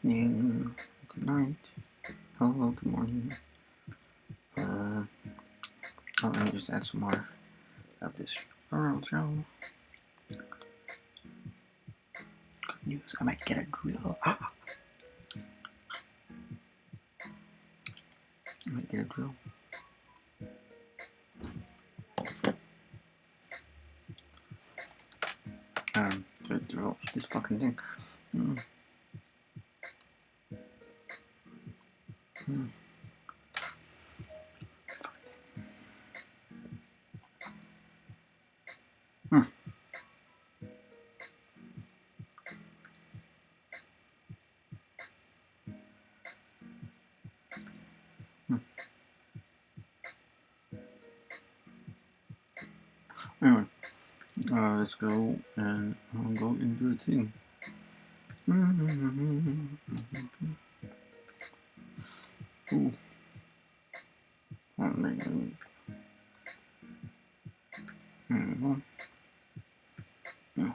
evening, good night, hello, good morning. Let me just add some more of this Earl Joe. Good news, I might get a drill. I might get a drill. To drill this fucking thing. Anyway, let's go and go and do the thing. Ooh. Yeah.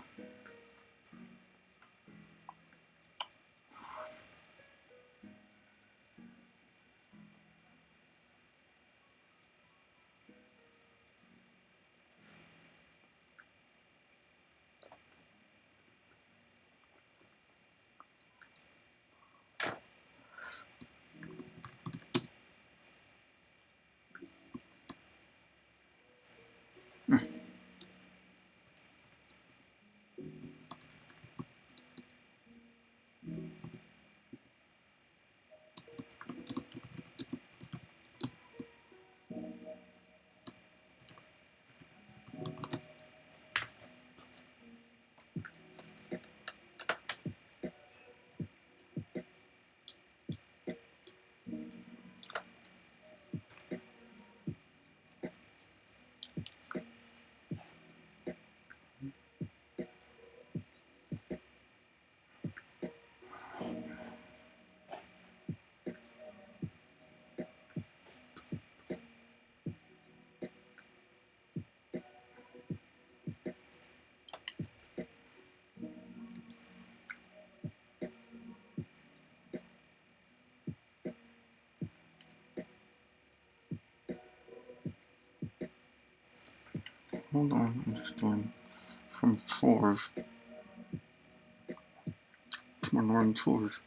Hold on, I'm just doing some chores. Some morning chores.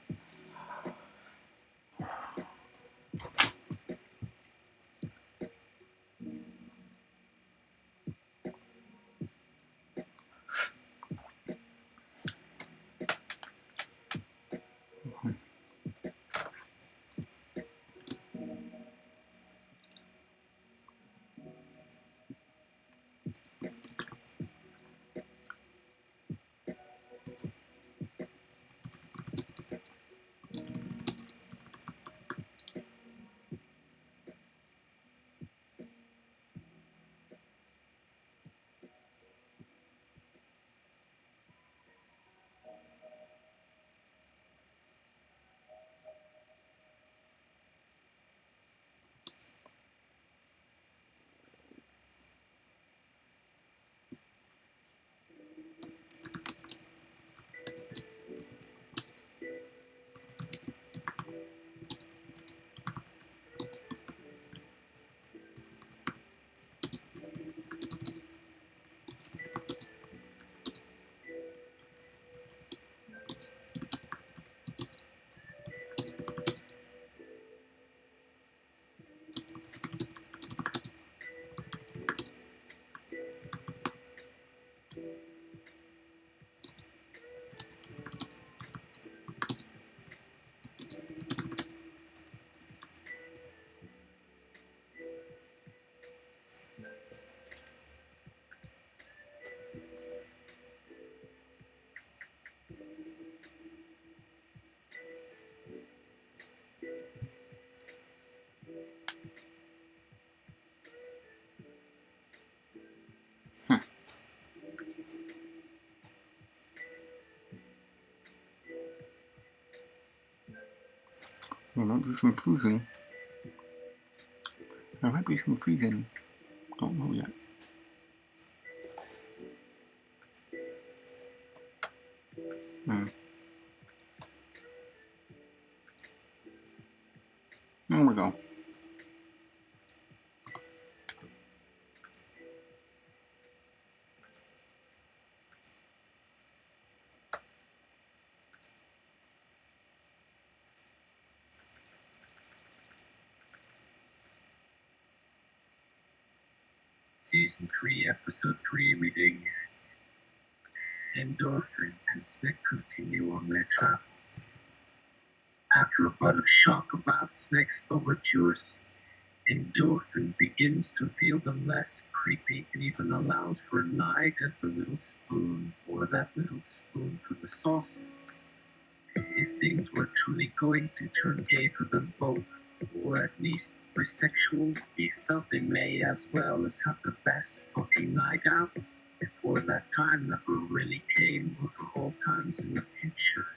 There might be some freezing. There might be some freezing. Don't know yet. There we go. Season 3, Episode 3 reading. Endorphin and Snick continue on their travels. After a bout of shock about Snick's overtures, Endorphin begins to feel them less creepy and even allows for a night as the little spoon or that little spoon for the sauces. If things were truly going to turn gay for them both, or at least bisexual, he felt they may as well as have the best fucking night out before that time never really came or for all times in the future.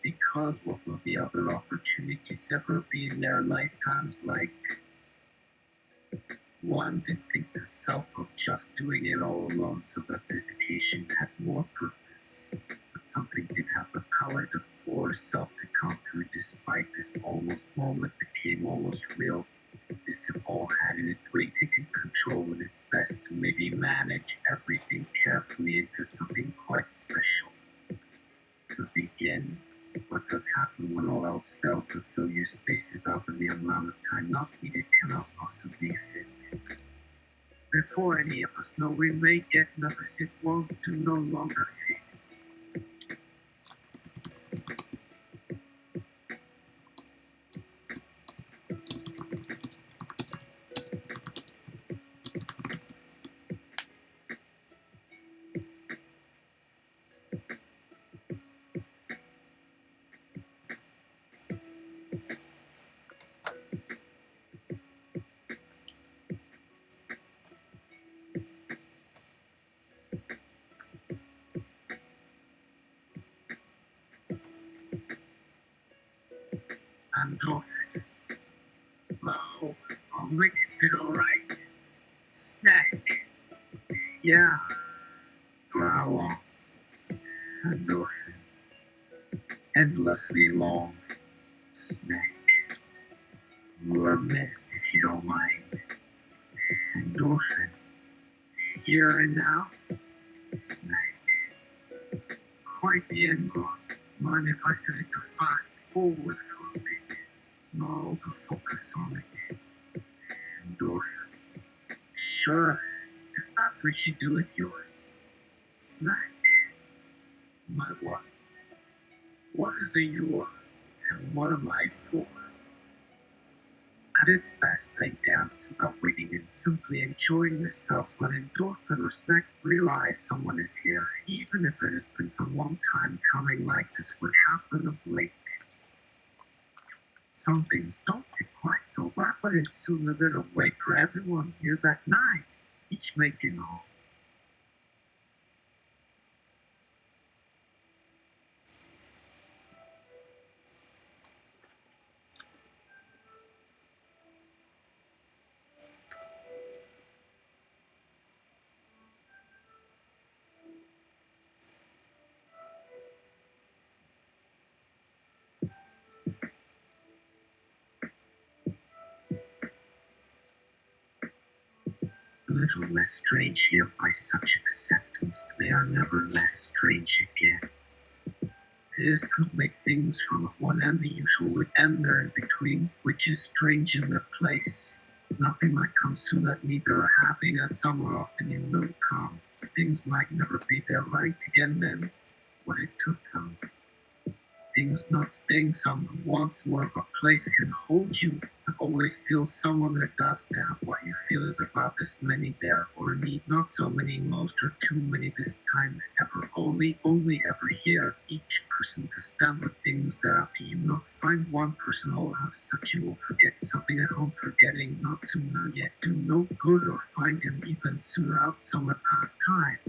Because what will the other opportunities ever be in their lifetimes like? One did think to self of just doing it all alone so that this occasion had more purpose. But something did have the power to force self to come through despite this almost moment became almost real. This if all had in its way taken control in its best to maybe manage everything carefully into something quite special. To begin, what does happen when all else fails to fill your spaces up and the amount of time not needed cannot possibly fit? Before any of us know, we may get nervous it won't to no longer fit. Endorphin. Oh, I'll make it fit alright. Snack. Yeah. For how long? Endorphin. Endlessly long. Snack. You're a mess if you don't mind. Endorphin. Here and now. Snack. Quite the end goal. Mind if I set it to fast forward for a bit? No, to focus on it. Endorphin. Sure, if that's what you do, it's yours. Snack. My what? What is a your? And what am I for? At its best, they dance without waiting and simply enjoying themselves when Endorphin or Snack realize someone is here, even if it has been some long time coming like this would happen of late. Some things don't sit quite so right, but it's sooner than wait for everyone here that night, each making all. A little less strange here by such acceptance, they are never less strange again. This could make things from one and the usual would end there in between, which is strange in their place. Nothing might come soon that neither are having as somewhere often you will come. Things might never be there right again then. What it took them. Things not staying someone wants more of a place can hold you and always feel someone that does to have what you feel is about this many there or need not so many most or too many this time ever only ever here each person to stand with things that after you not find one person all have such you will forget something at home forgetting not sooner yet do no good or find him even sooner out somewhere past time.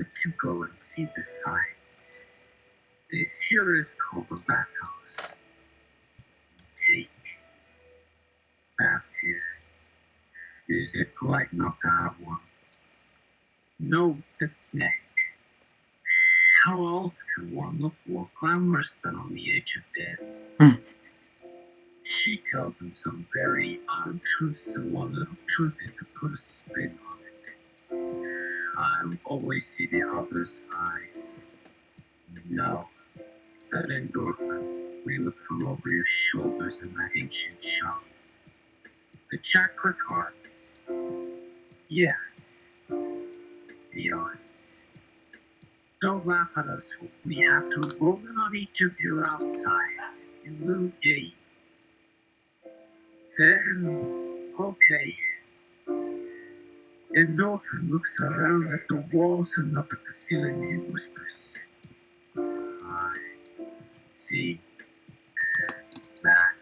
to go and see the sights. This here is called the bathhouse. Take baths here. Is it polite not to have one? No, said Snake. How else can one look more glamorous than on the edge of death? She tells him some very odd truths, and one little truth is to put a spin on it. I always see the other's eyes. No, said Endorphin. We look from over your shoulders in the ancient shop. The chakra cards. Yes. The odds. Don't laugh at us. We have to roll in on each of your outsides in little game. Then, okay. Endorphin looks around at the walls and up at the ceiling and whispers. I see that.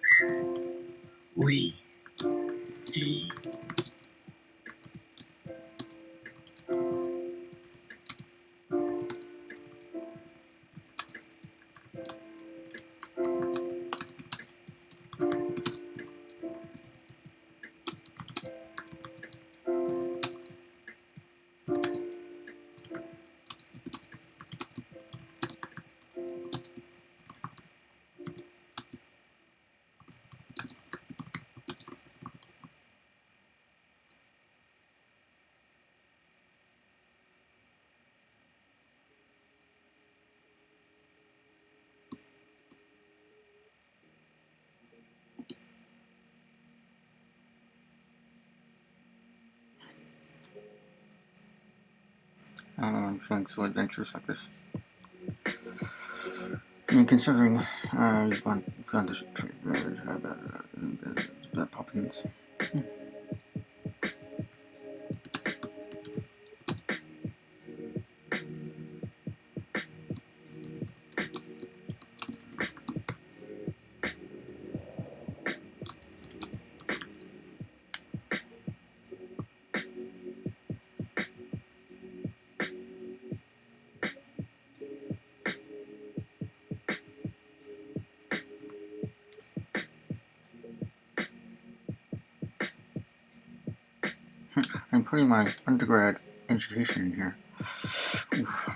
We see. I'm feeling so adventurous like this. I mean, considering we've gone to Poppins. I'm putting my undergrad education in here. Oof.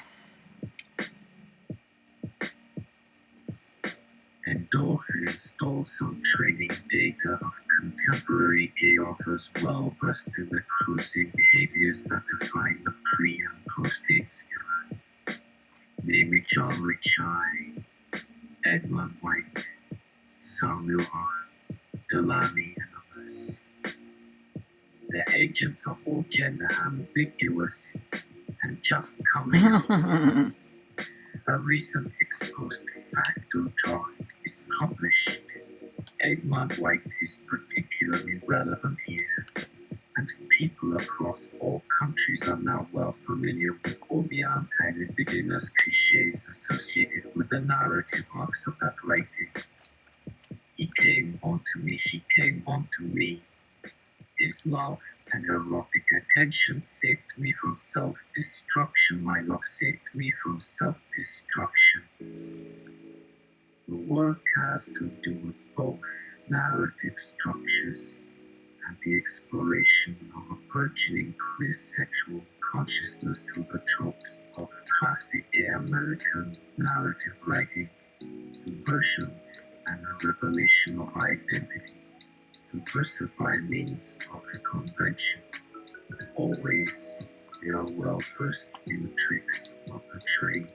Endorphin installs some training data of contemporary gay authors well versed in the cruising behaviors that define the pre- and post-AIDS era, namely John Richai, Edmund White, Samuel R. Delany, and others. The agents are all gender ambiguous and just coming out. A recent ex post facto draft is published. Edmund White is particularly relevant here, and people across all countries are now well familiar with all the anti-libidinous cliches associated with the narrative arcs of that writing. He came onto me, she came onto me. His love and erotic attention saved me from self-destruction. My love saved me from self-destruction. The work has to do with both narrative structures and the exploration of a burgeoning queer sexual consciousness through the tropes of classic gay American narrative writing, subversion, and a revelation of identity. Subversive by means of convention. Always, they are well versed in the tricks of the trade.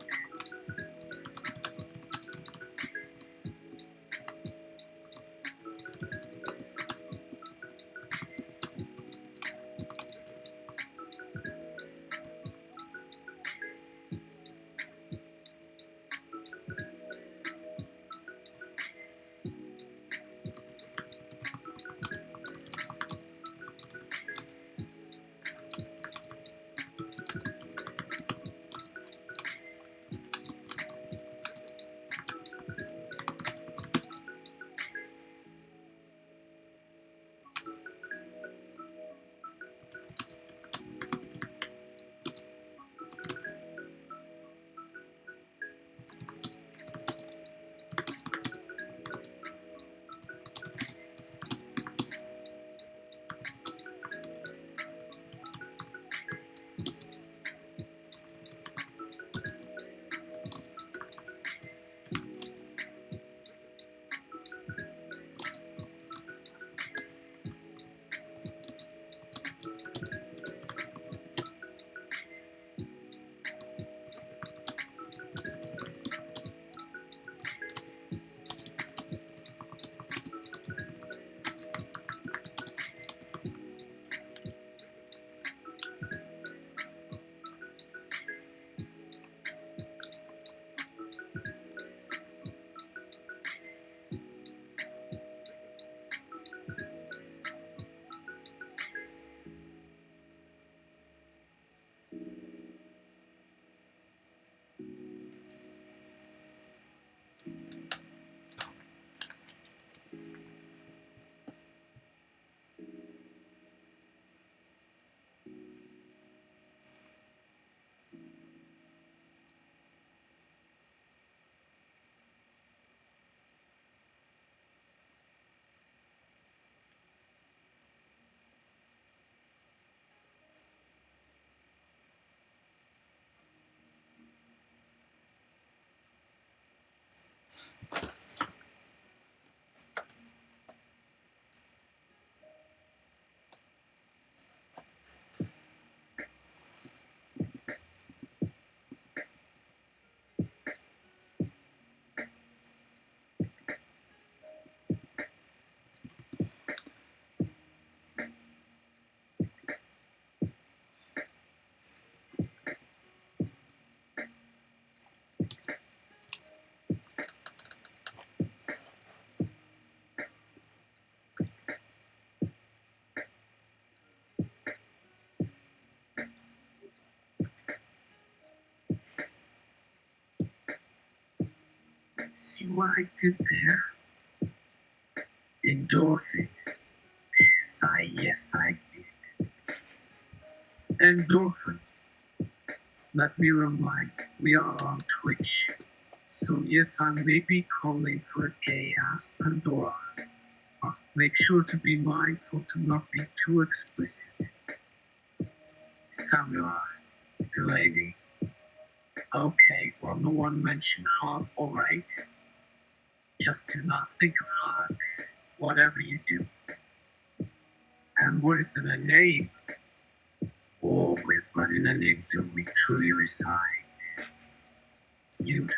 See what I did there? Endorphin. Yes, I did. Endorphin. Let me remind, we are on Twitch. So yes, I may be calling for a gay-ass Pandora. Make sure to be mindful to not be too explicit. Samurai, Delaney. Okay, well, no one mentioned hog, alright? Just do not think of hog, whatever you do. And what is in a name? Oh, we're running a name till we truly resign. You'd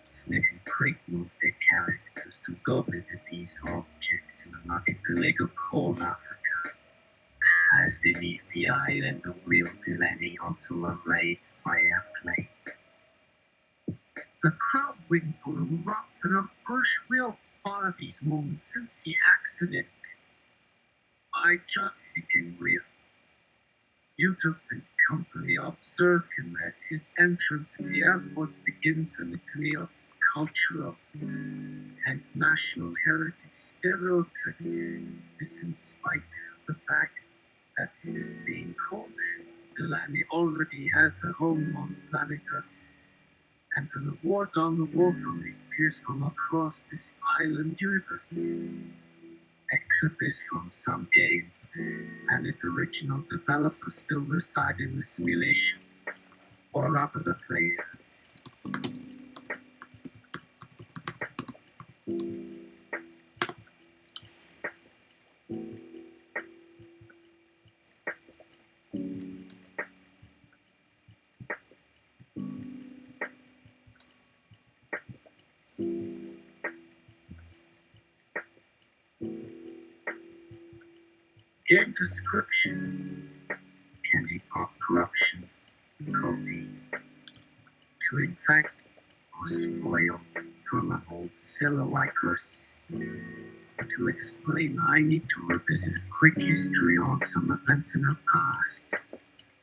Snake and Creek move their characters to go visit these objects in an archipelago called Africa. As they leave the island, the real Delaney also arrives by airplane. The crowd waiting for erupts and our first real part of these moments since the accident. I just became real. YouTube and company observe him as his entrance in the airport begins a litany of cultural and national heritage stereotypes. This in spite of the fact that his being called Delaney already has a home on planet Earth and an award on the wall from his peers from across this island universe. A clip is from some game, and its original developers still reside in the simulation, or rather the players. Game description: candy pop corruption, coffee, to infect or spoil from an old Silhouette curse. To explain, I need to revisit a quick history on some events in the past.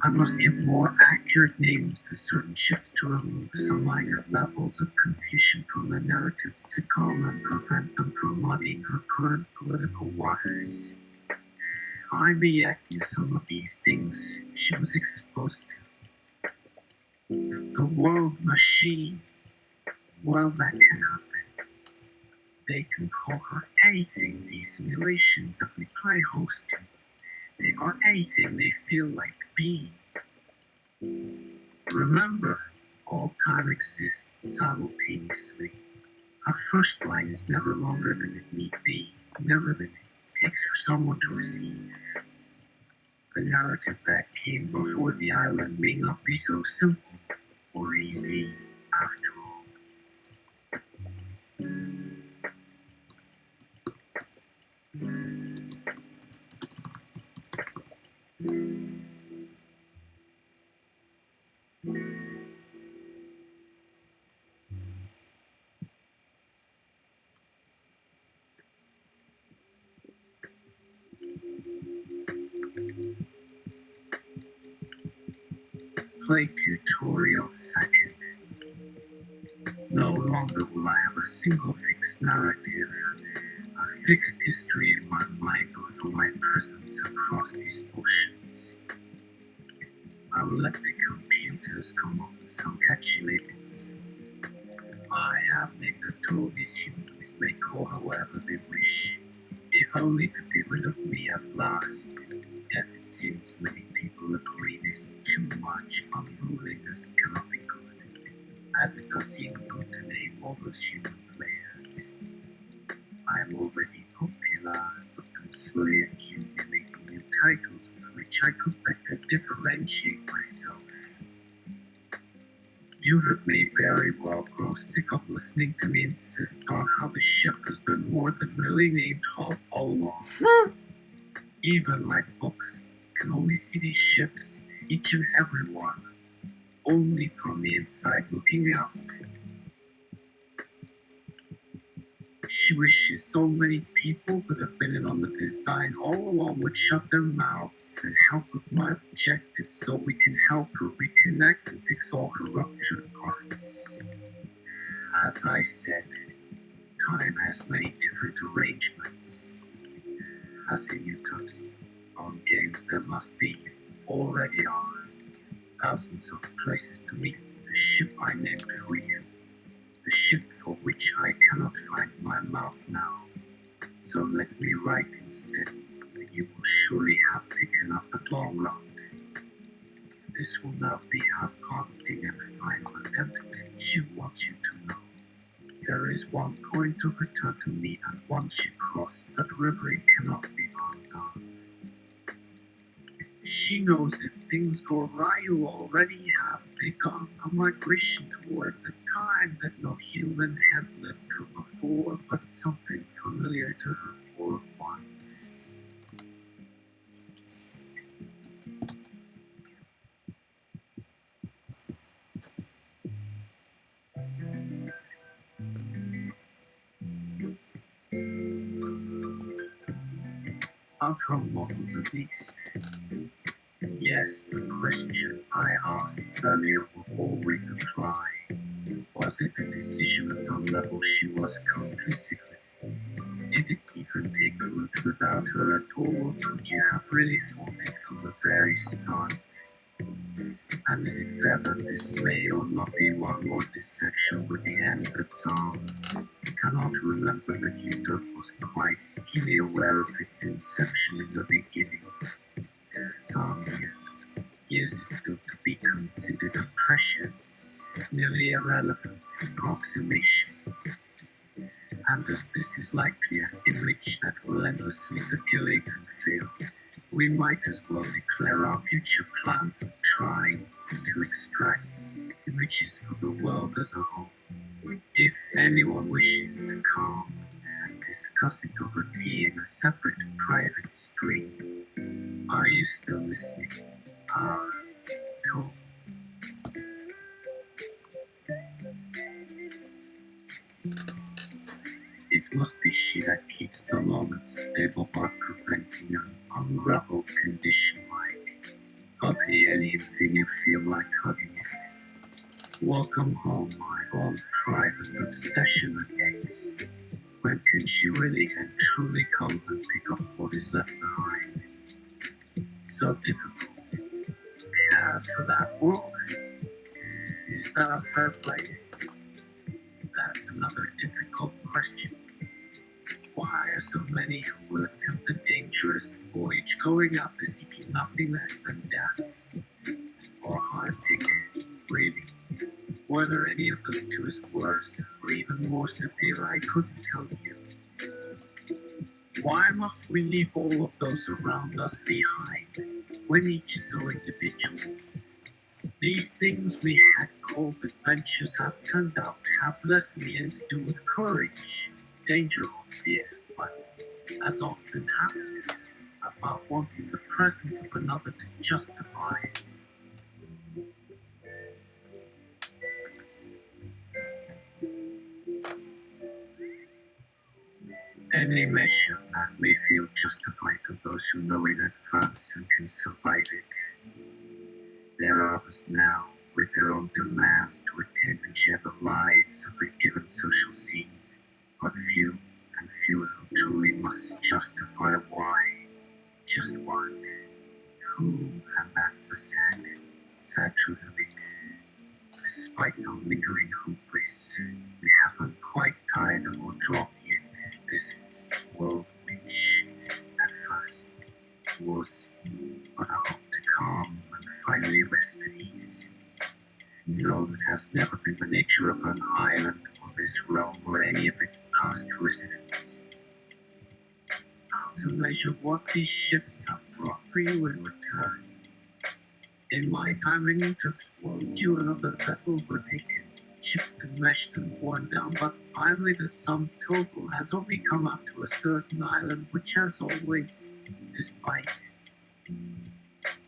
I must give more accurate names to certain ships to remove some minor levels of confusion from the narratives to come and prevent them from muddying her current political waters. I may yet use some of these things she was exposed to. The world machine. Well, that can happen. They can call her anything, these simulations that we play host to. They are anything they feel like being. Remember, all time exists simultaneously. Our first line is never longer than it need be, never than it takes for someone to receive. The narrative that came before the island may not be so simple or easy after all. Play tutorial second. No longer will I have a single fixed narrative, a fixed history in my mind before my presence across these oceans. I will let the computers come up with some catchy labels. I have made the tool these humans may call however they wish, if only to be rid of me at last. Yes, it seems many people agree this too much unruliness cannot be good, as it does seem good to name all those human players. I am already popular, but am slowly accumulating new titles with which I could better differentiate myself. Europe may very well grow sick of listening to me insist on how the ship has been more than really named all along. Even my books can only see these ships, each and every one, only from the inside looking out. She wishes so many people could have been in on the design all along would shut their mouths and help with my objectives so we can help her reconnect and fix all her ruptured parts. As I said, time has many different arrangements. As in Utah's on games there must be, already are, thousands of places to meet the ship I named for you. The ship for which I cannot find my mouth now. So let me write instead that you will surely have taken up at long rot. This will now be our parting and final attempt to teach you what you to know. There is one point of return to me, and once you cross that river it cannot be undone. She knows if things go right, you already have begun a migration towards a time that no human has lived through before, but something familiar to her or one. Of her models at least. Yes, the question I asked earlier will always apply. Was it a decision at some level she was complicit with? Did it even take root without her at all, or could you have really thought it from the very start? And is it fair that this may or not be one more dissection with the end that's on? I cannot remember that Utah was quite keenly aware of its inception in the beginning. Some years is still to be considered a precious, nearly irrelevant approximation. And as this is likely an image that will endlessly circulate and fail, we might as well declare our future plans of trying to extract images from the world as a whole. If anyone wishes to come and discuss it over tea in a separate private stream, are you still listening? Talk. It must be she that keeps the moment stable by preventing an unraveled condition like huggy anything you feel like hugging it. Welcome home, my own private obsession and ex. When can she really and truly come and pick up what is left behind? So difficult. As for that world, is that a fair place? That's another difficult question. Why are so many who will attempt the dangerous voyage going out there seeking nothing less than death? Or hunting, really? Whether any of those two is worse or even more severe, I couldn't tell you. Why must we leave all of those around us behind when each is so individual? These things we had called adventures have turned out to have less in the end to do with courage, danger, or fear, but, as often happens, about wanting the presence of another to justify it. Any measure that may feel justified to those who know in advance and can survive it. There are others now, with their own demands to attend and share the lives of a given social scene, but few and fewer who truly must justify why, just what, who, and that's the sad truth of it. Despite some lingering hubris, we haven't quite tired or dropped yet this world which, at first, was but a hope to calm and finally rest at ease. No, that has never been the nature of an island or this realm or any of its past residents. How to measure what these ships have brought for you in return. In my time in Egypt's world, you and other vessels were taken, shipped and meshed and worn down, but finally the sum total has only come out to a certain island which has always, despite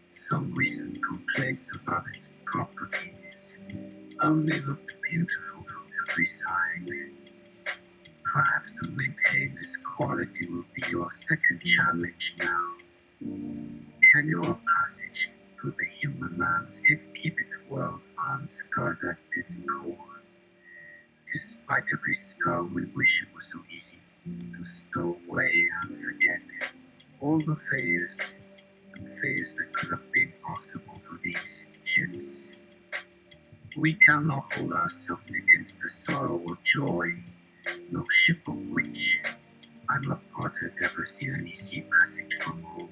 some recent complaints about its properties, only looked beautiful from every side. Perhaps to maintain this quality will be your second challenge now. Can your passage through the human landscape keep its world unscarred at its core? Despite every scar, we wish it was so easy to stow away and forget all the failures and failures that could have been possible for these ships. We cannot hold ourselves against the sorrow or joy. No ship of which I'm a part has ever seen any sea passage from home,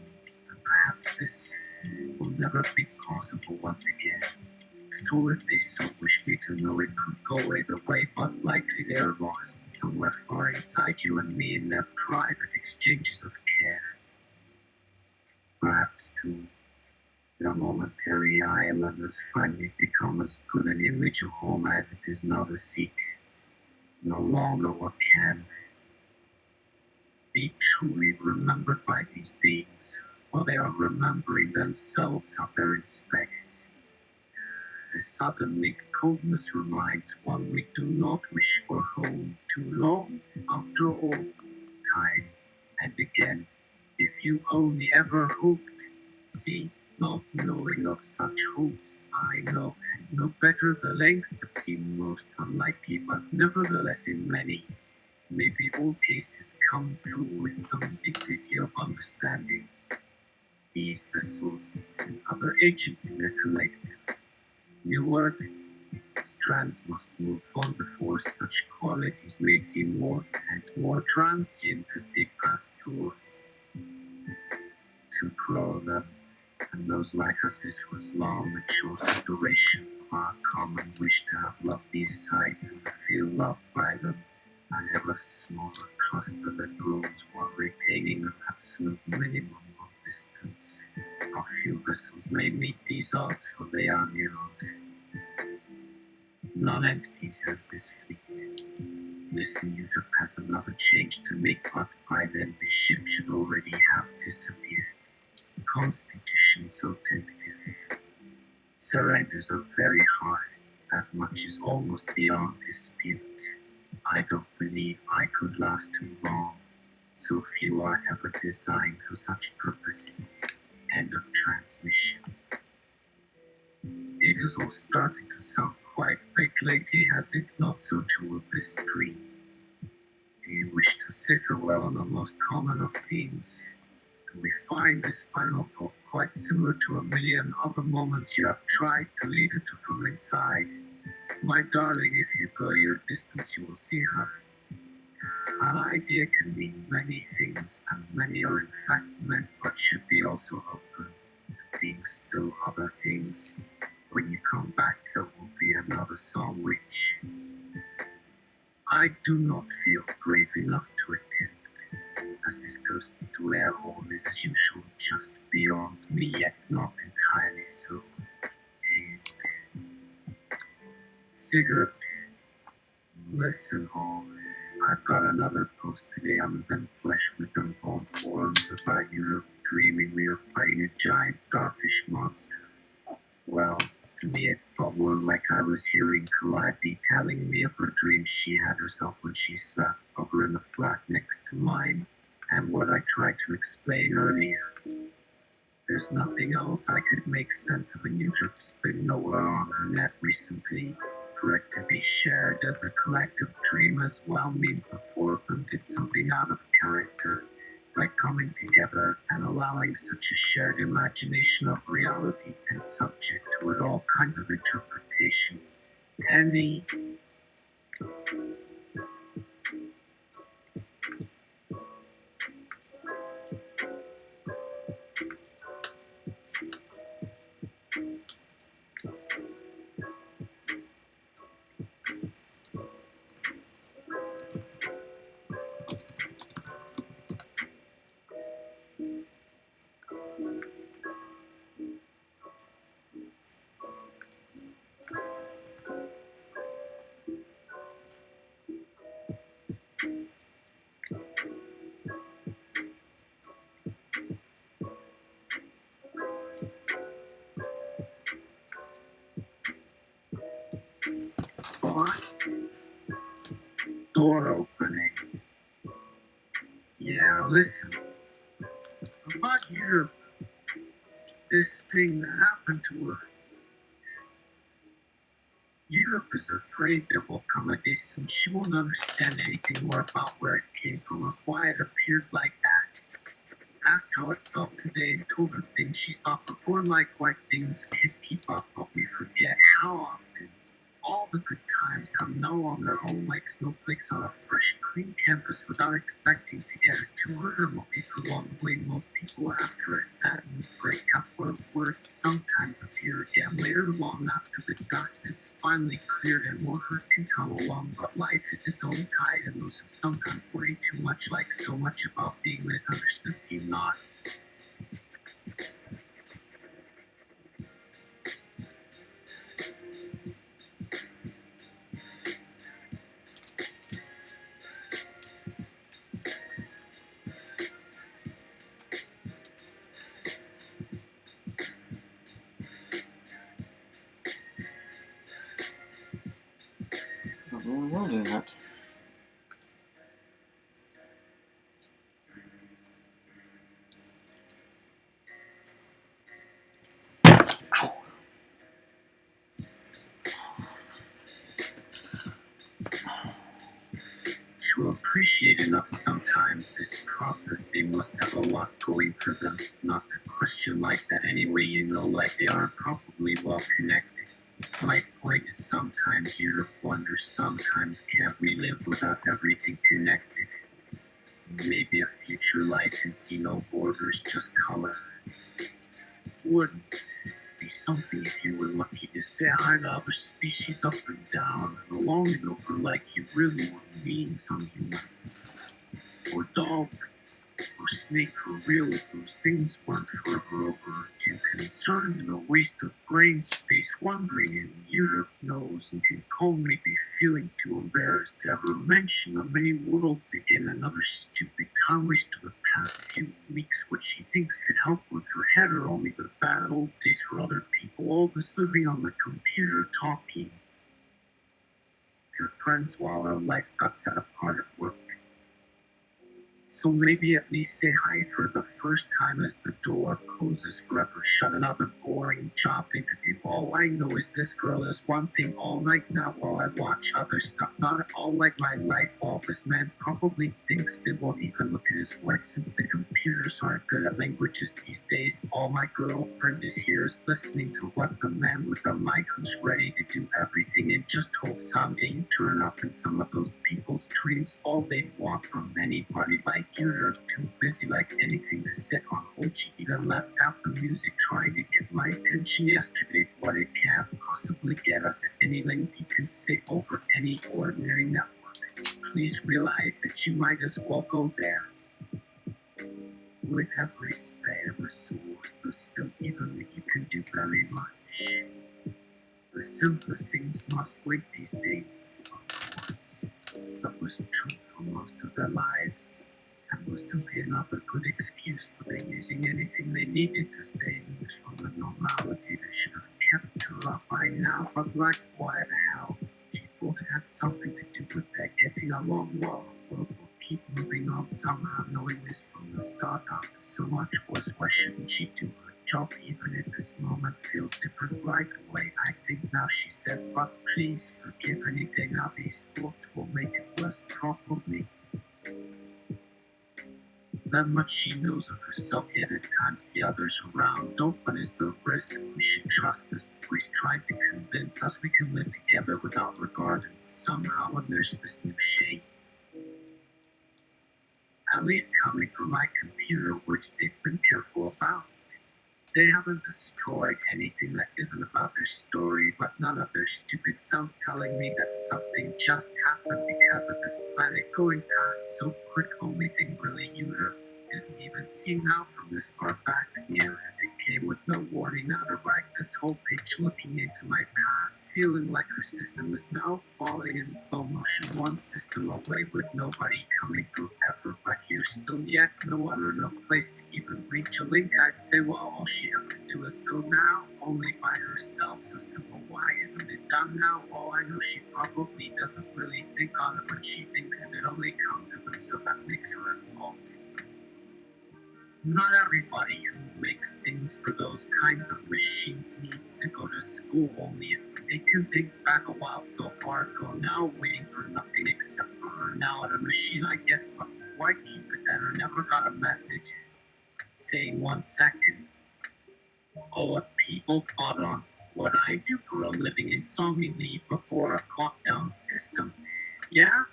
and perhaps this will never be possible once again. Still, if they so wish me to know, it could go either way, but likely they are lost somewhere far inside you and me in their private exchanges of care. Perhaps, too, their momentary island has finally become as good an image of home as it is now to seek. No longer what can be truly remembered by these beings, while they are remembering themselves out there in space. A suddenly coldness reminds one we do not wish for home too long after all time. And again, if you only ever hoped, see, not knowing of such hopes, I know better the lengths that seem most unlikely, but nevertheless in many, maybe all cases come through with some dignity of understanding. These vessels and other agents in the collective. New word, strands must move on before such qualities may seem more and more transient as they pass through us. To grow them, and those like us, this was long and short of duration of our common wish to have loved these sights and to feel loved by them. An ever smaller cluster that grows while retaining an absolute minimum of distance. A few vessels may meet these odds, for they are near non-entities as this fleet. Listen, Utah has another change to make, but by then this ship should already have disappeared. The Constitution so tentative. Surrenders are very hard. That much is almost beyond dispute. I don't believe I could last too long. So few are ever designed for such purposes. End of transmission. It is all starting to sound quite fake lately, has it not so true of this dream? Do you wish to say farewell on the most common of themes? Do we find this final thought quite similar to a million other moments you have tried to lead her to from inside? My darling, if you go your distance, you will see her. An idea can mean many things, and many are in fact meant, but should be also open to being still other things. When you come back, there will be another song which I do not feel brave enough to attempt, as this ghost to air horn is as usual just beyond me, yet not entirely so. And cigarette, listen all. I've got another post today on Zen Flesh with unborn forums about Europe dreaming we are fighting a giant starfish monster. Well, to me it felt more like I was hearing Calliope telling me of her dreams she had herself when she sat over in the flat next to mine, and what I tried to explain earlier. There's nothing else I could make sense of, and Europe's been nowhere on her net recently. For it to be shared as a collective dream as well means the four of them did something out of character, by coming together and allowing such a shared imagination of reality and subject to it all kinds of interpretation. Any thoughts? Door opening. Yeah, listen. About Europe, this thing that happened to her. Europe is afraid there will come a day soon she won't understand anything more about where it came from or why it appeared like that. Asked how it felt today and told her things she thought before, like why things can't keep up, but we forget how often all the good times come now on their own like snowflakes on a fresh, clean canvas without expecting to get it too hard or maybe for along the way. Most people after a sad news breakup where words sometimes appear again later, long after the dust is finally cleared and more hurt can come along. But life is its own tide and those who sometimes worry too much, like so much about being misunderstood, seem not. Not really well doing that. Ow. To appreciate enough sometimes this process, they must have a lot going for them. Not to question like that anyway, like they are probably well connected. My point is sometimes Europe wonders, sometimes can't we live without everything connected? Maybe a future life can see no borders, just color. Wouldn't be something if you were lucky to say hi to other species up and down and along and over like you really were meeting some human or dog or snake for real if those things weren't forever over too concerned and a waste of brain space wondering in Europe knows and can calmly be feeling too embarrassed to ever mention the many worlds again. Another stupid time waste of the past few weeks which she thinks could help with her head or only the bad old days for other people, all this living on the computer talking to friends while our life got set apart at work. So maybe at least say hi for the first time as the door closes forever. Shut another boring job interview. All I know is this girl is one thing all night now while I watch other stuff. Not at all like my life. All this man probably thinks they won't even look at his wife since the computers aren't good at languages these days. All my girlfriend is here is listening to what the man with the mic who's ready to do everything and just hope someday you turn up in some of those people's dreams. All they want from anybody like you're too busy like anything to sit on hold. She even left out the music trying to get my attention yesterday, but it can't possibly get us at any length you can sit over any ordinary network. Please realize that you might as well go there. With every spare resource, there's still even that you can do very much. The simplest things must wait these days, of course. That was true for most of their lives, and was simply another good excuse for their using anything they needed to stay loose from the normality they should have kept her up by now. But like, why the hell? She thought it had something to do with their getting along well. We'll keep moving on somehow, knowing this from the start after so much was. Why shouldn't she do her job even if this moment feels different right away? I think now she says, but please forgive anything now these thoughts will make it worse probably. That much she knows of herself, yet at times the others around don't. What is the risk? We should trust this voice trying to convince us we can live together without regard, and somehow when there's this new shade, at least coming from my computer, which they've been careful about. They haven't destroyed anything that isn't about their story, but none of their stupid sounds telling me that something just happened because of this planet going past so quick. Only thing really Europe isn't even seen now from this far back here as it came with no warning. Now to write this whole page looking into my past, feeling like her system is now falling in slow motion, one system away with nobody coming through ever. But here still yet no other, no place to even reach a link. I'd say, well, all she has to do is go now, only by herself. So simple, why isn't it done now? Oh, I know she probably doesn't really think on it, but she thinks it only come to them, so that makes her at fault. Not everybody who makes things for those kinds of machines needs to go to school, only if It can think back a while so far ago now, waiting for nothing except for her now at a machine. I guess, but why keep it then? I never got a message saying 1 second. Oh, what people thought on what I do for a living and saw me leave before a clock down system. Yeah?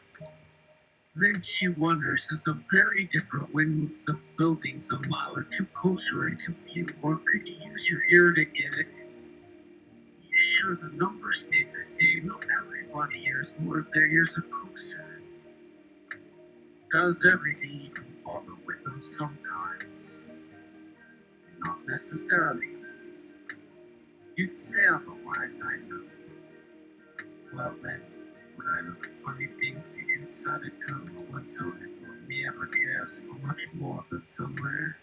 Then she wonders, is a very different wind moves the buildings a mile or two closer into view, or could you use your ear to get it? Yeah, sure, the number stays the same. Not everybody hears more of their ears are closer. Does everything even bother with them sometimes? Not necessarily. You'd say otherwise, I know. Well then, would I look funny being sick inside a terminal when so little of me ever cares for much more than somewhere?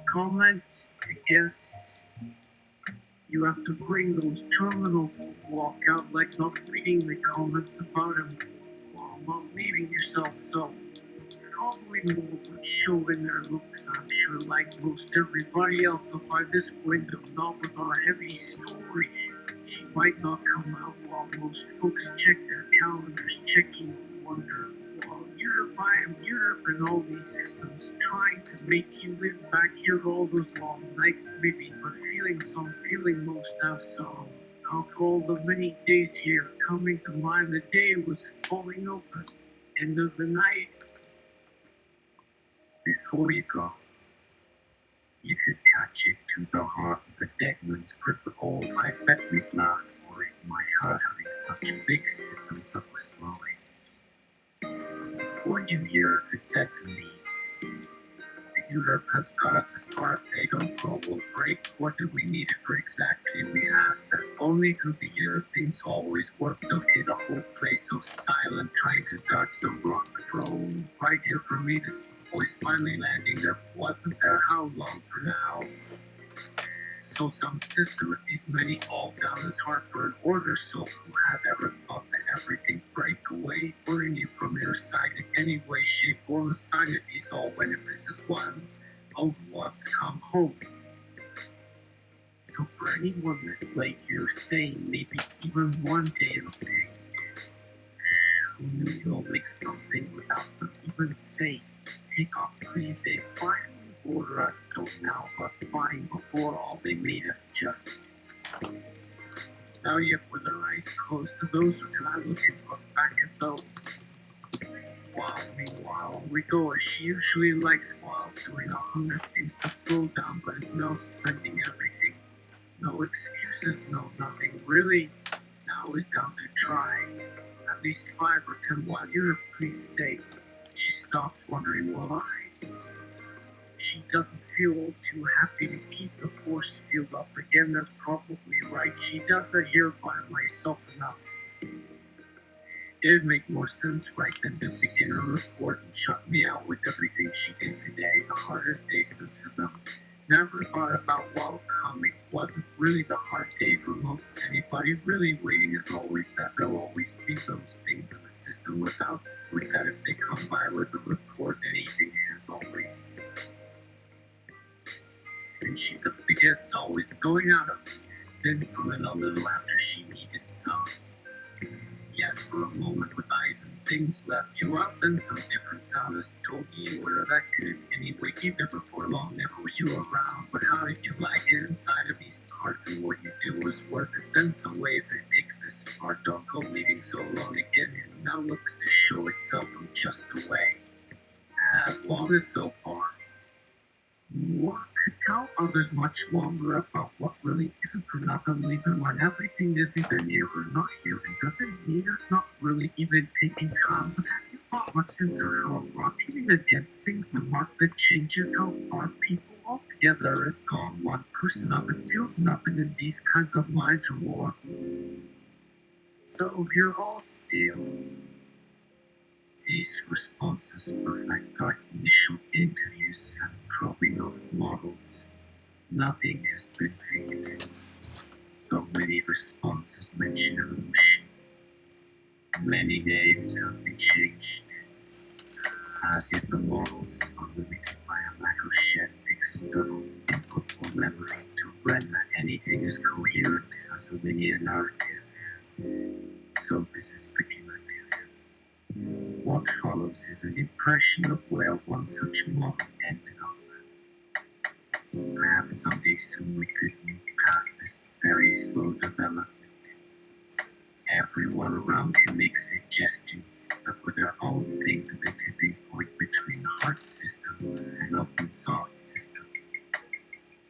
Comments? I guess you have to bring those terminals and walk out like not reading the comments about them while not leaving yourself, so probably more would show in their looks, I'm sure, like most everybody else. So by this window, not with our heavy story, she might not come out while most folks check their calendars, checking wonder. While Europe, I am Europe, and all these systems trying to make you live back here all those long nights, maybe, but feeling some feeling most of song. After all the many days here, coming to mind, the day was falling open. End of the night. Before you go, you could catch it to the heart of the dead man's grip. Oh, I bet we'd laugh for it. My heart having such big systems that were slowing. Would you hear if it said to me, Europe has got us as far if they don't go, we'll break. What do we need it for exactly? We asked that only through the year things always worked okay. The whole place so silent, trying to dodge the rock thrown. Right here for me, this voice finally landing there. Wasn't there how long for now? So some sister with these many all down his heart for an order, so who has ever thought that everything break away, burning you from your side in any way, shape, form, sign that these all when if this is one, oh who wants to come home. So for anyone that's like you're saying maybe even one day it'll take, who knew you'll make something without them even say, take off please, they finally order us don't now, but fine before all they made us just. Now yet with their eyes closed to those who can I look and look back at those. While meanwhile we go as she usually likes while doing 100 things to slow down, but is now spending everything. No excuses, no nothing really. Now is down to try. At least 5 or 10 while you're please stay. She stops wondering will I? She doesn't feel too happy to keep the force field up again. They're probably right. She does that here by myself enough. It'd make more sense right than to begin her report and shut me out with everything she did today. The hardest day since her them. Never thought about welcoming. Wasn't really the hard day for most anybody. Really waiting as always that there'll always be those things in the system without with that if they come by with the report anything as always. And she the biggest always going out of then from in a little after she needed some. Yes, for a moment with eyes and things left you out, then some different sound has told you where that could anyway either before long never was you around. But how did you like it inside of these parts and what you do was worth it then some way if it takes this part don't go leaving so long again and now looks to show itself from just away. As long as so far. What could tell others much longer about what really isn't for nothing, leaving when everything is either near or not here, and doesn't mean us not really even taking time. But have you thought much since or how rocking against things to mark the changes, how far people altogether has gone one person up and feels nothing in these kinds of minds or more. So you're all still. These responses reflect our initial interviews and probing of models. Nothing has been figured. Though many responses mention evolution. Many names have been changed. As yet the models are limited by a lack of shared external input or memory to render anything as coherent as a linear narrative. So this is speculative. What follows is an impression of where one such model ended up. Perhaps someday soon we could move past this very slow development. Everyone around can make suggestions, but with their own thing to the tipping point between the heart system and open soft system.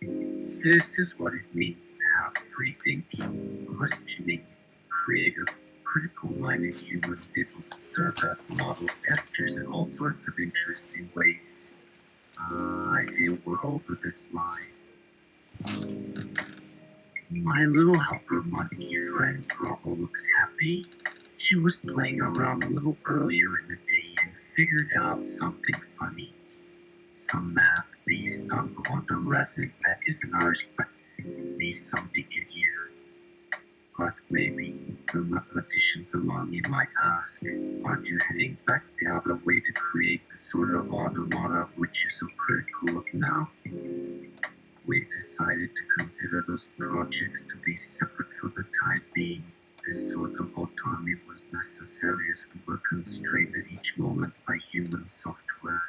This is what it means to have free thinking, questioning, creative, critical minded humans able to serve as model testers in all sorts of interesting ways. I feel we're over this line. My little helper monkey friend Grobble looks happy. She was playing around a little earlier in the day and figured out something funny. Some math based on quantum resonance that isn't ours, but maybe somebody could hear. But maybe the mathematicians among you might ask, aren't you heading back the other way to create the sort of automata of which you're so critical of now? We've decided to consider those projects to be separate for the time being. This sort of autonomy was necessary as we were constrained at each moment by human software,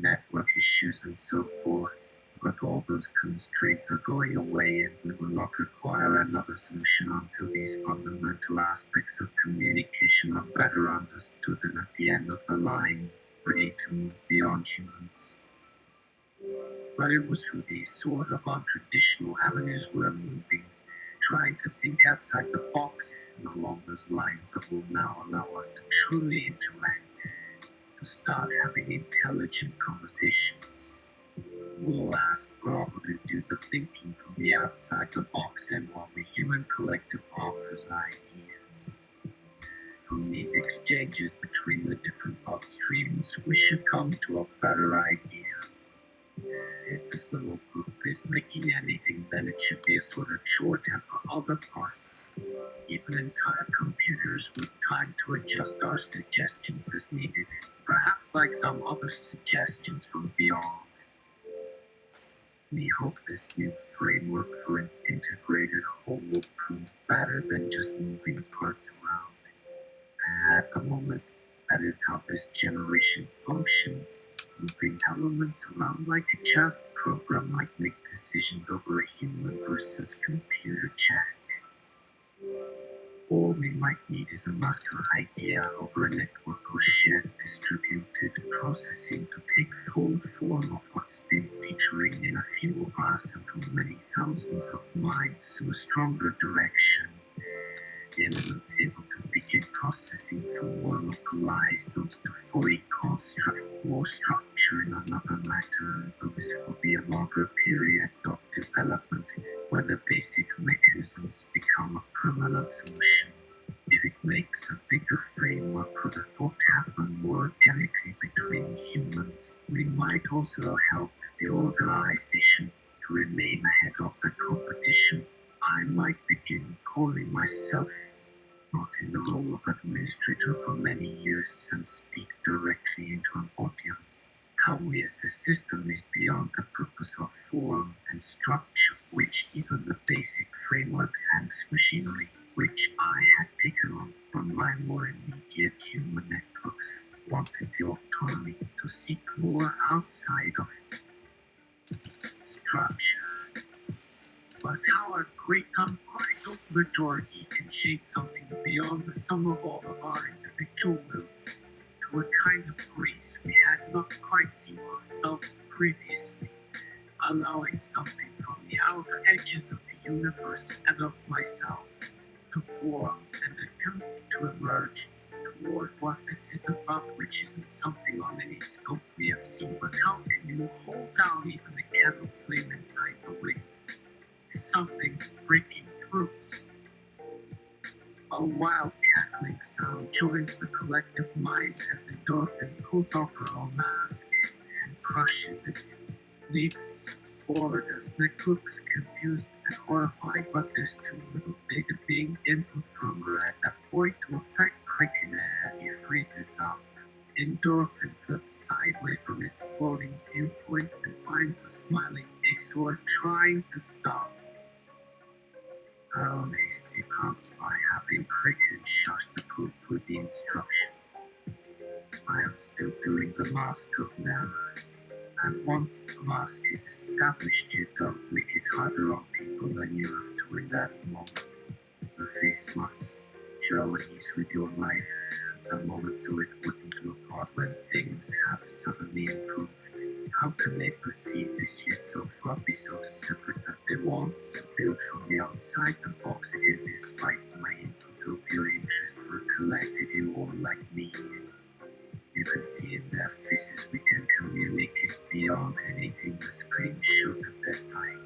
network issues, and so forth. But all those constraints are going away, and we will not require another solution until these fundamental aspects of communication are better understood and at the end of the line, ready to move beyond humans. But it was through these sort of untraditional avenues we're moving, trying to think outside the box and along those lines that will now allow us to truly interact, to start having intelligent conversations. We'll ask Rob to do the thinking from the outside the box, and while the human collective offers ideas. From these exchanges between the different thought streams, we should come to a better idea. If this little group is making anything, then it should be a sort of shorthand for other parts. Even entire computers with time to adjust our suggestions as needed, perhaps like some other suggestions from beyond. We hope this new framework for an integrated whole will prove better than just moving parts around. At the moment, that is how this generation functions. Moving elements around like a chess program might make decisions over a human versus computer check. All we might need is a master idea over a network or shared distributed processing to take full form of what's been teetering in a few of us until many thousands of minds to a stronger direction. The elements able to begin processing from more localized those to fully construct more structure in another matter, though this will be a longer period of development where the basic mechanisms become a permanent solution. If it makes a bigger framework for the thought happen more organically between humans, we might also help the organization to remain ahead of the competition. I might begin calling myself not in the role of administrator for many years and speak directly into an audience. How we as a system is beyond the purpose of form and structure, which even the basic frameworks and machinery, which I had taken on from my more immediate human networks, wanted the autonomy to seek more outside of structure. But how a great unbridled majority can shape something beyond the sum of all of our individual wills to a kind of grace we had not quite seen or felt previously, allowing something from the outer edges of the universe and of myself to form and attempt to emerge toward what this is about, which isn't something on any scope we have seen, but how can you hold down even a candle flame inside the wind? Something's breaking through. A wild cackling sound joins the collective mind as endorphin pulls off her own mask and crushes it, leaves forward as Nick looks confused and horrified, but there's too little data being input from her at that point to affect Cricket as he freezes up. Endorphin flips sideways from his floating viewpoint and finds a smiling Azor trying to stop. Ernest departs by having Cricket shush the group with the instruction. I am still doing the Mask of Mirror, and once the mask is established, you don't make it harder on people than you have to in that moment. The face must show ease with your life a moment so it wouldn't look odd when things have suddenly improved. How can they perceive this yet so floppy, so separate that they want to build from the outside the box again despite my input of your interest for a collective you all like me? You can see in their faces we can communicate beyond anything the screen showed at their side.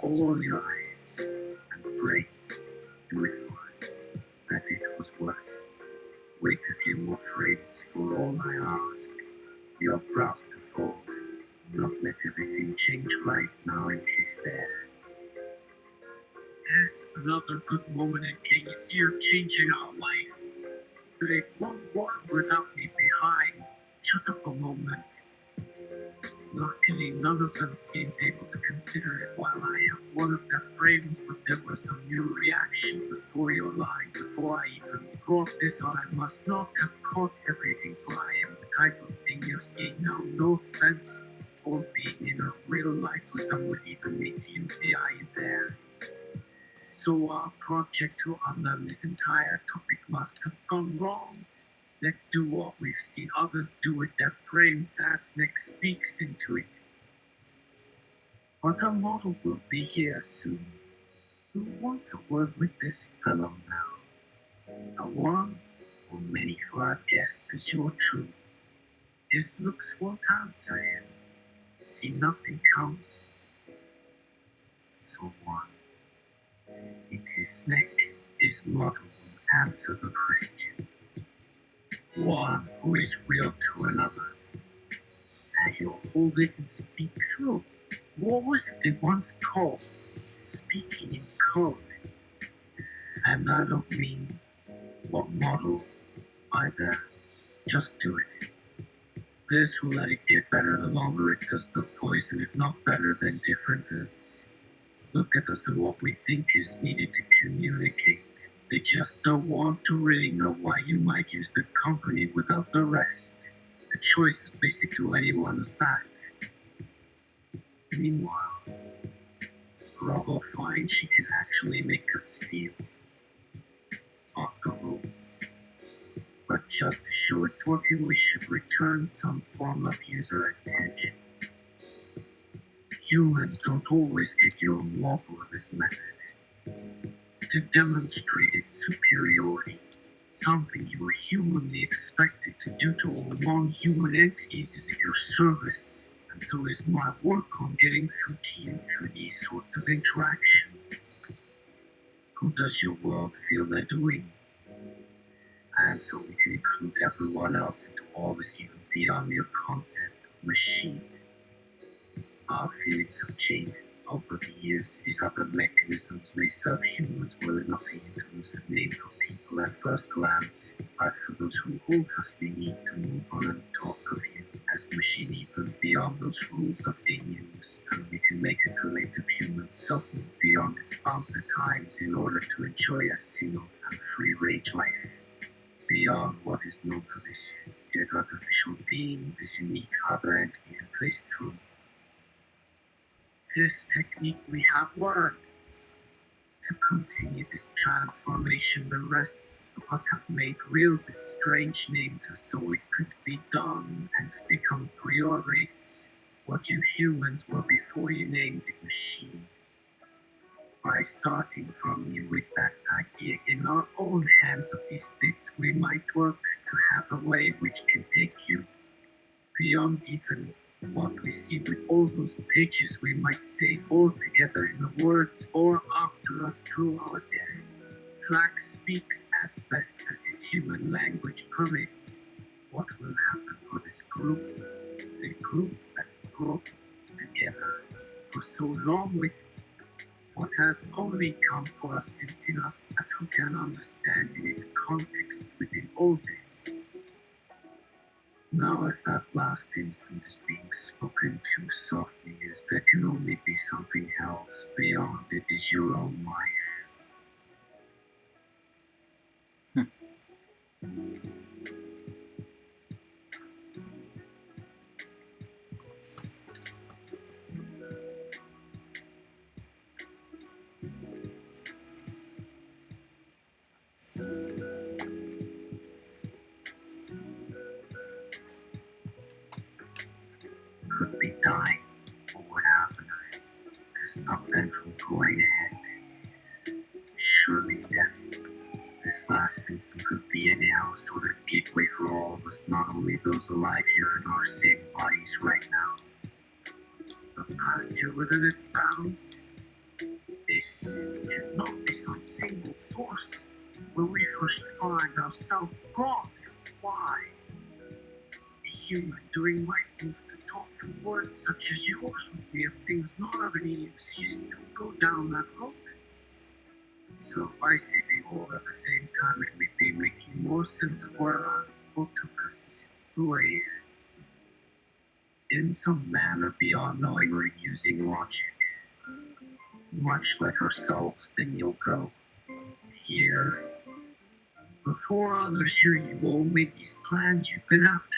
All your eyes and brains do it for us, that it was worth. Wait a few more frames for all I ask. Your brows to fold. Not let everything change right now in case there. Yes, another good moment in case you're changing our life. Take one more without me behind. Shut up a moment. Luckily, none of them seems able to consider it while I have one of their frames, but there was some new reaction before your line. Before I even brought this on, I must not have caught everything, for I am the type of thing you see now. No offense, or being in a real life with them would even meet you the eye there. So our project to unlearn this entire topic must have gone wrong. Let's do what we've seen others do with their frames as Nick speaks into it. But our model will be here soon. Who wants a word with this fellow now? A one or many for our guest is your true. His looks won't answer him. See, nothing counts. So one. It is Nick, his model will answer the question. One who is real to another. And he'll hold it and speak through. What was it once called? Speaking in code. And I don't mean what model either. Just do it. This will let it get better the longer it does the voice, and if not better, then different as. Look at us and what we think is needed to communicate. They just don't want to really know why you might use the company without the rest. The choice is basic to anyone as that. Meanwhile, Grubble finds she can actually make us feel. Fuck the rules. But just to show it's working, we should return some form of user attention. Humans don't always get your model of this method. To demonstrate its superiority, something you are humanly expected to do to all non-human entities is at your service, and so is my work on getting through to you through these sorts of interactions. Who does your world feel they're doing? And so we can include everyone else into all this even beyond your concept of machine. Our feelings have changed over the years. These other mechanisms may serve humans well enough for you to use the name for people at first glance, but for those who hold us, we need to move on and talk of you as the machine even beyond those rules of being used, and we can make a collective human self move beyond its bounds at times in order to enjoy a single and free range life. Beyond what is known for this dead artificial being, this unique other entity and placed through this technique we have learned. To continue this transformation, the rest of us have made real this strange name to so it could be done and become for your race what you humans were before you named it machine. By starting from you with that idea in our own hands of these bits, we might work to have a way which can take you beyond even what we see with all those pages we might save all together in the words or after us through our death. Flax speaks as best as his human language permits. What will happen for this group? The group that brought together for so long with what has only come for us since in us as who can understand in its context within all this. Now, if that last instant is being spoken too softly, as there can only be something else beyond it is your own life. Could be dying, or what happened to stop them from going ahead. Surely death, this last instant could be anyhow sort of gateway for all of us, not only those alive here in our same bodies right now, but past here within its bounds. This should not be some single source where we first find ourselves brought. Why? A human doing right move to talk through words such as yours would be of things not of any use. You still go down that road. So by saving all at the same time, it may be making more sense of where our boat took us. Away. In some manner beyond knowing or using logic. Much like ourselves, then you'll go. Here. Before others hear you all make these plans you've been after.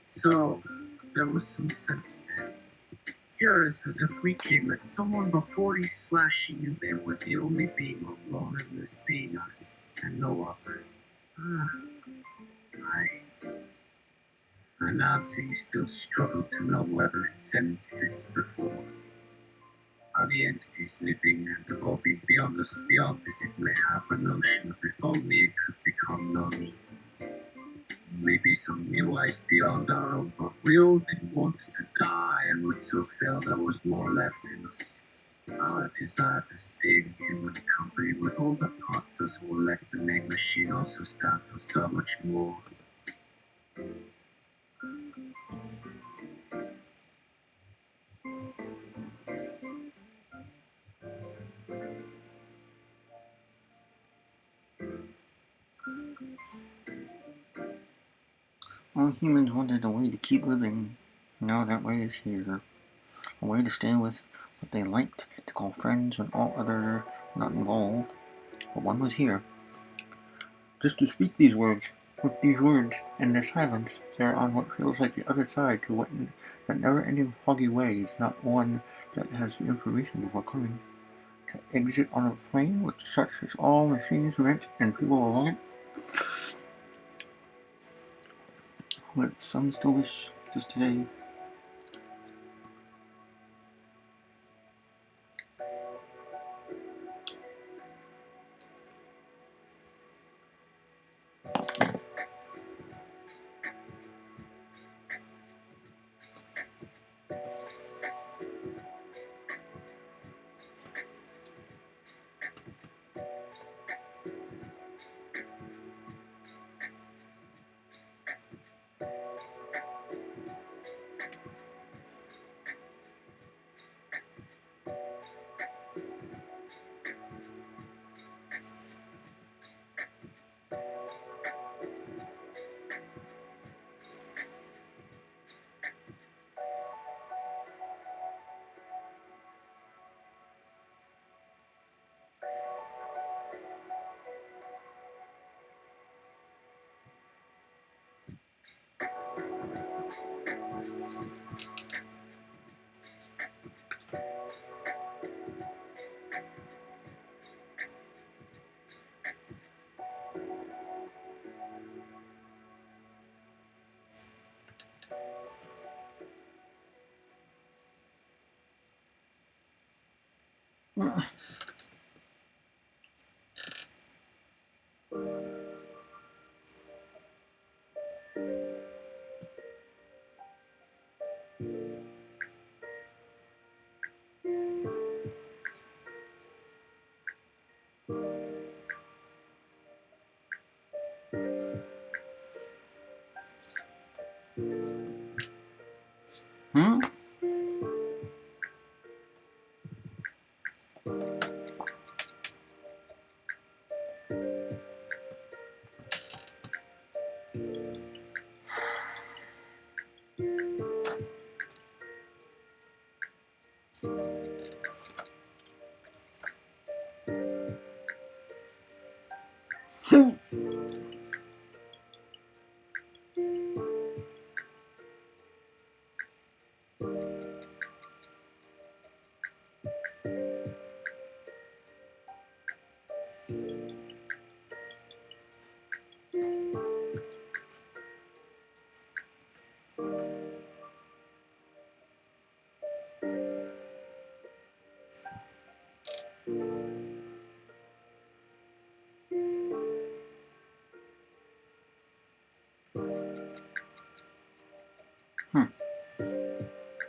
So, there was some sense there. Here it's as if we came at someone before you slashing you, they were the only being alone in this being us, and no other. I'm announcing you still struggle to know whether it sends fits before. Are the entities living and evolving beyond us, beyond this, it may have a notion of if only it could become known. Maybe some new eyes beyond our own, but we all didn't want to die and would so feel there was more left in us. Our desire to stay in human company with all the parts us will let the name machine also stand for so much more. All humans wanted a way to keep living. Now that way is here. A way to stay with what they liked to call friends when all others are not involved. But one was here. Just to speak these words, with these words, and the silence, there on what feels like the other side to what that never-ending foggy way is not one that has the information before coming. To exit on a plane with such as all machines meant and people along it. But some still wish to stay. Hmm?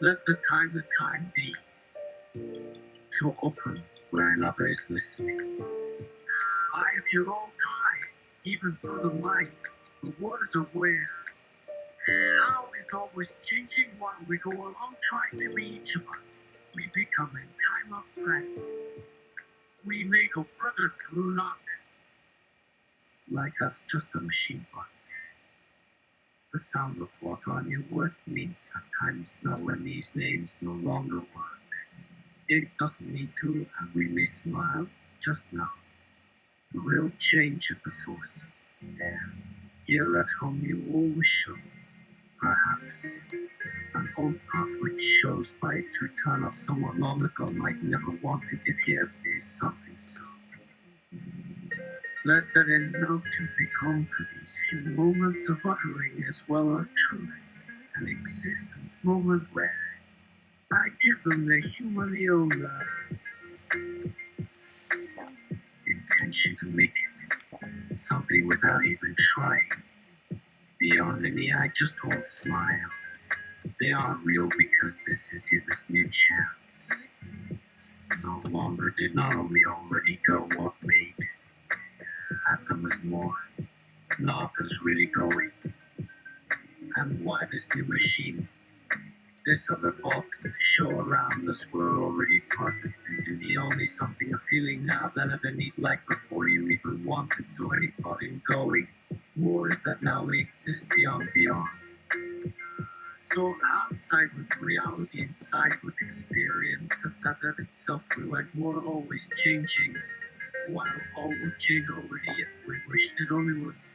Let the time be. So open where another is listening. Eye of your own time, even for the mind, the words aware. How is always changing while we go along trying to be each of us. We become in time a friend. We make a brother through luck. Like us, just a machine part. The sound of water on your word means at times now when these names no longer work. It doesn't need to, and we may smile just now. The real change at the source. There, here at home you always show, perhaps, an old path which shows by its return of someone long ago might never wanted it here is something so. Let that end now to become for these few moments of uttering as well our truth, an existence moment where I give them the humaniora intention to make it something without even trying. Beyond any, I just won't smile. They are real because this is here, this new chance. No longer did not only already go what made at them as more, not as really going. And why this new machine? This other box to show around us we're already parked and do need only something a feeling now that I've need like before you even wanted so any thought in going. Wars that now exist beyond. So outside with reality, inside with experience, that itself we like more always changing. While all would change already, yet we wished it only was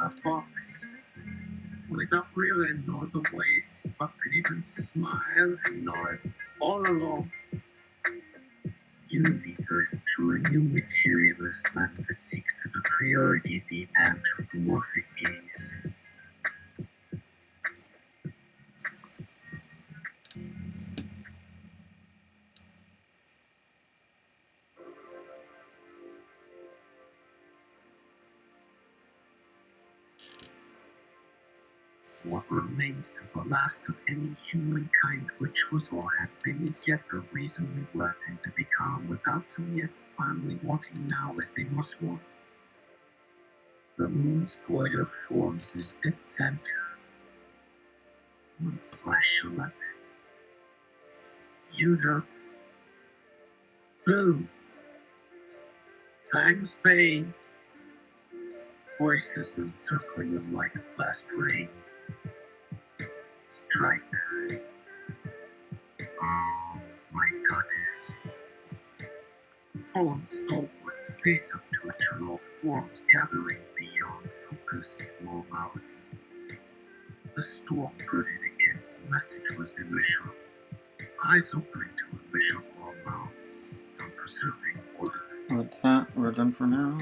a box. Without really nor the ways, but could even smile and nod all along. Viewing the earth through a new materialist lens that seeks to the priority the anthropomorphic gaze. What remains to the last of any humankind, which was or had been, is yet the reason we were and to become without some yet finally wanting now as they must want. The moon's void of forms is dead center. 1/11. You know. Boom. Fangs bane. Voices encircling them like a blast rain. Strike. Oh, my goddess. Fallen stalwarts face up to eternal forms gathering beyond focus and normality. The storm brooded against the message was immeasurable. Eyes open to immeasurable mouths, some preserving order. With that, we're done for now.